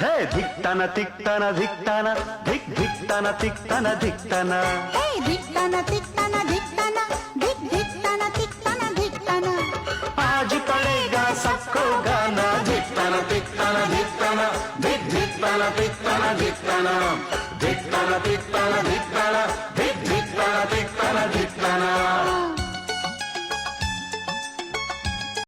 धिक्तन तिक्तन धिक्तन धिक धिक्तन तिक्तन धिक्तन धिक्तन तिक्तन धिक्तन धिक धिक्तन तिक्तन धिक्तन आज पड़ेगा सबको गाना धिक्तन तिक्तन धिक्तन धिक धिक्तन तिक्तन धिक्तन धिक्तन तिक्तन धिक्तन धिक धिक्तन तिक्तन धिक्तन